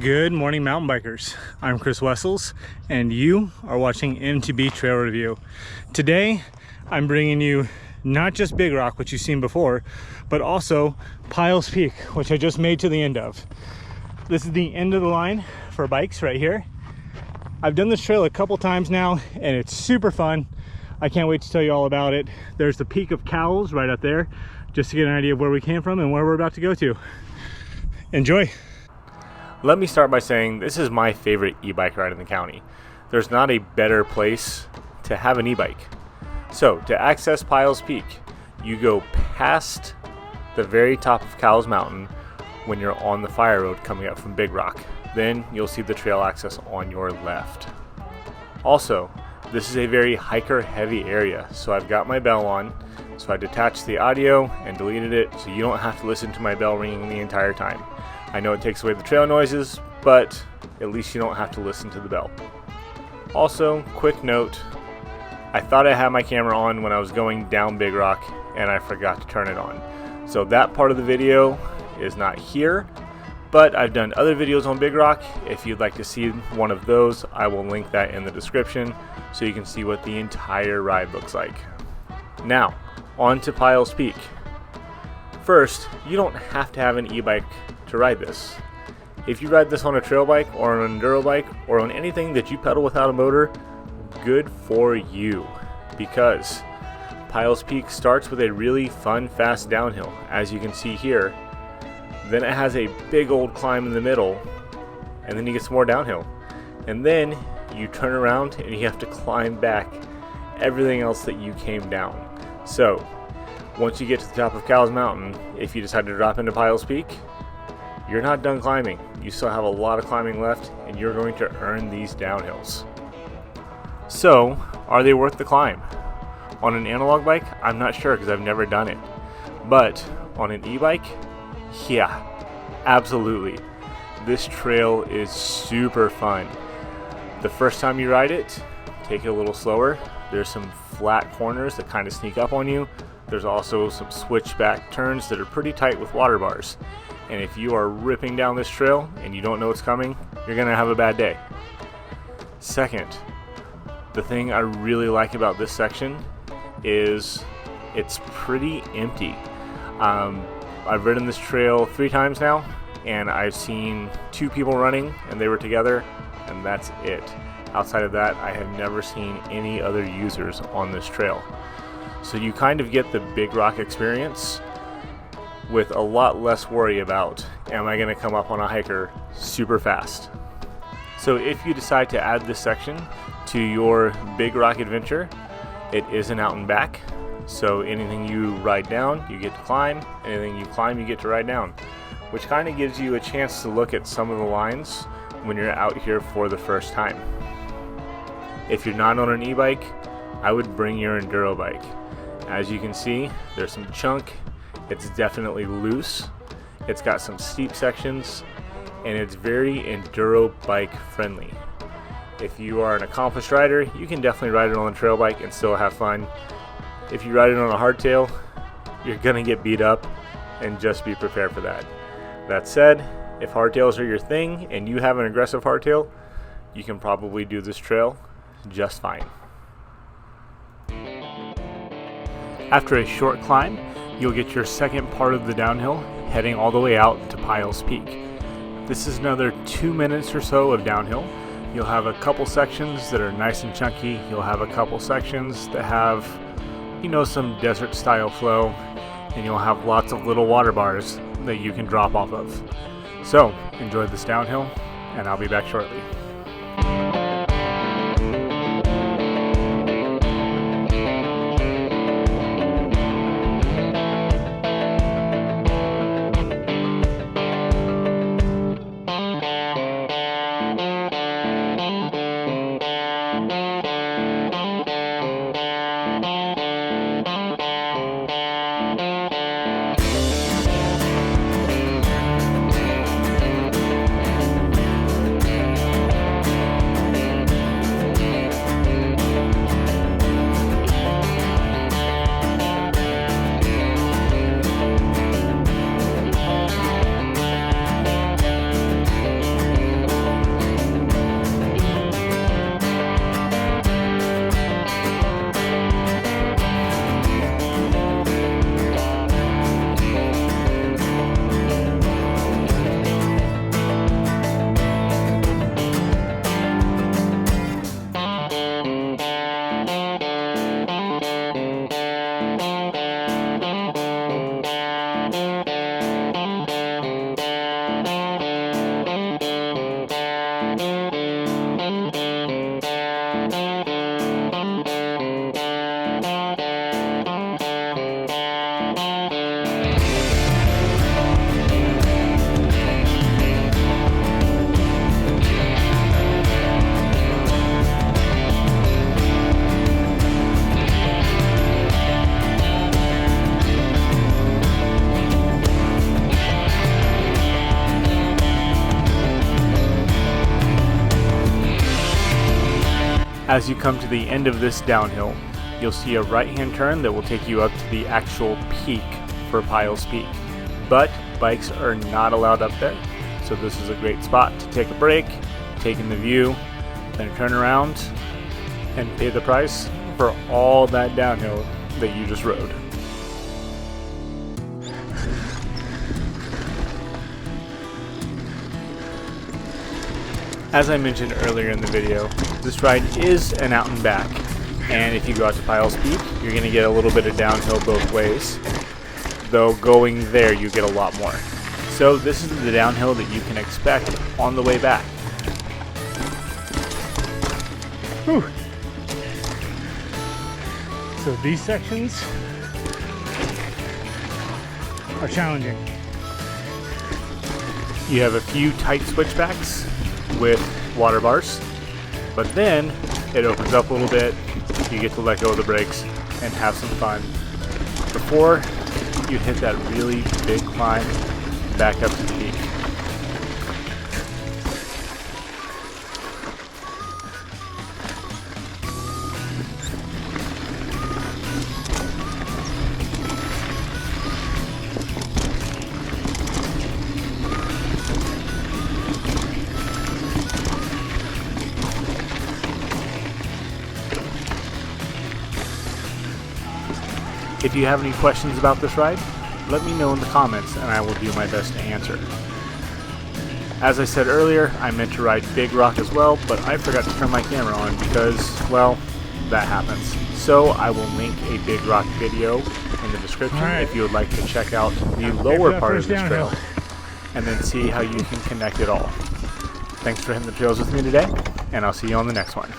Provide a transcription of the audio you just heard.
Good morning, mountain bikers. I'm Chris Wessels, and you are watching MTB Trail Review. Today, I'm bringing you not just Big Rock, which you've seen before, but also Pyles Peak, which I just made to the end of. This is the end of the line for bikes right here. I've done this trail a couple times now, and it's super fun. I can't wait to tell you all about it. There's the Peak of Cowles right up there, just to get an idea of where we came from and where we're about to go to. Enjoy. Let me start by saying this is my favorite e-bike ride in the county. There's not a better place to have an e-bike. So to access Pyles Peak, you go past the very top of Cowles Mountain when you're on the fire road coming up from Big Rock. Then you'll see the trail access on your left. Also, this is a very hiker heavy area, so I've got my bell on. So I detached the audio and deleted it so you don't have to listen to my bell ringing the entire time. I know it takes away the trail noises, but at least you don't have to listen to the bell. Also, quick note, I thought I had my camera on when I was going down Big Rock and I forgot to turn it on. So that part of the video is not here, but I've done other videos on Big Rock. If you'd like to see one of those, I will link that in the description so you can see what the entire ride looks like. Now, on to Pyles Peak. First, you don't have to have an e-bike to ride this. If you ride this on a trail bike or an enduro bike or on anything that you pedal without a motor, good for you, because Pyles Peak starts with a really fun fast downhill, as you can see here. Then it has a big old climb in the middle, and then you get some more downhill, and then you turn around and you have to climb back everything else that you came down. So once you get to the top of Cowles Mountain, if you decide to drop into Pyles Peak, you're not done climbing. You still have a lot of climbing left, and you're going to earn these downhills. So, are they worth the climb? On an analog bike, I'm not sure because I've never done it. But on an e-bike, yeah, absolutely. This trail is super fun. The first time you ride it, take it a little slower. There's some flat corners that kind of sneak up on you. There's also some switchback turns that are pretty tight with water bars. And if you are ripping down this trail and you don't know what's coming, you're gonna have a bad day. Second, the thing I really like about this section is it's pretty empty. I've ridden this trail 3 times now, and I've seen 2 people running and they were together, and that's it. Outside of that, I have never seen any other users on this trail. So you kind of get the Big Rock experience with a lot less worry about, am I going to come up on a hiker super fast? So if you decide to add this section to your Big Rock adventure, it is an out and back. So anything you ride down, you get to climb. Anything you climb, you get to ride down, which kind of gives you a chance to look at some of the lines when you're out here for the first time. If you're not on an e-bike, I would bring your enduro bike. As you can see, there's some chunk. It's definitely loose. It's got some steep sections, and it's very enduro bike friendly. If you are an accomplished rider, you can definitely ride it on a trail bike and still have fun. If you ride it on a hardtail, you're gonna get beat up, and just be prepared for that. That said, if hardtails are your thing and you have an aggressive hardtail, you can probably do this trail just fine. After a short climb, you'll get your second part of the downhill, heading all the way out to Pyles Peak. This is another 2 minutes or so of downhill. You'll have a couple sections that are nice and chunky. You'll have a couple sections that have, some desert style flow, and you'll have lots of little water bars that you can drop off of. So, enjoy this downhill, and I'll be back shortly. As you come to the end of this downhill, you'll see a right-hand turn that will take you up to the actual peak for Pyles Peak. But bikes are not allowed up there, so this is a great spot to take a break, take in the view, then turn around and pay the price for all that downhill that you just rode. As I mentioned earlier in the video, this ride is an out and back, and if you go out to Pyles Peak, you're going to get a little bit of downhill both ways, though going there you get a lot more. So this is the downhill that you can expect on the way back. Whew. So these sections are challenging. You have a few tight switchbacks with water bars, but then it opens up a little bit. You get to let go of the brakes and have some fun before you hit that really big climb back up to the peak. If you have any questions about this ride, let me know in the comments and I will do my best to answer. As I said earlier, I meant to ride Big Rock as well, but I forgot to turn my camera on because, well, that happens. So I will link a Big Rock video in the description if you would like to check out the lower part of this trail and then see how you can connect it all. Thanks for hitting the trails with me today, and I'll see you on the next one.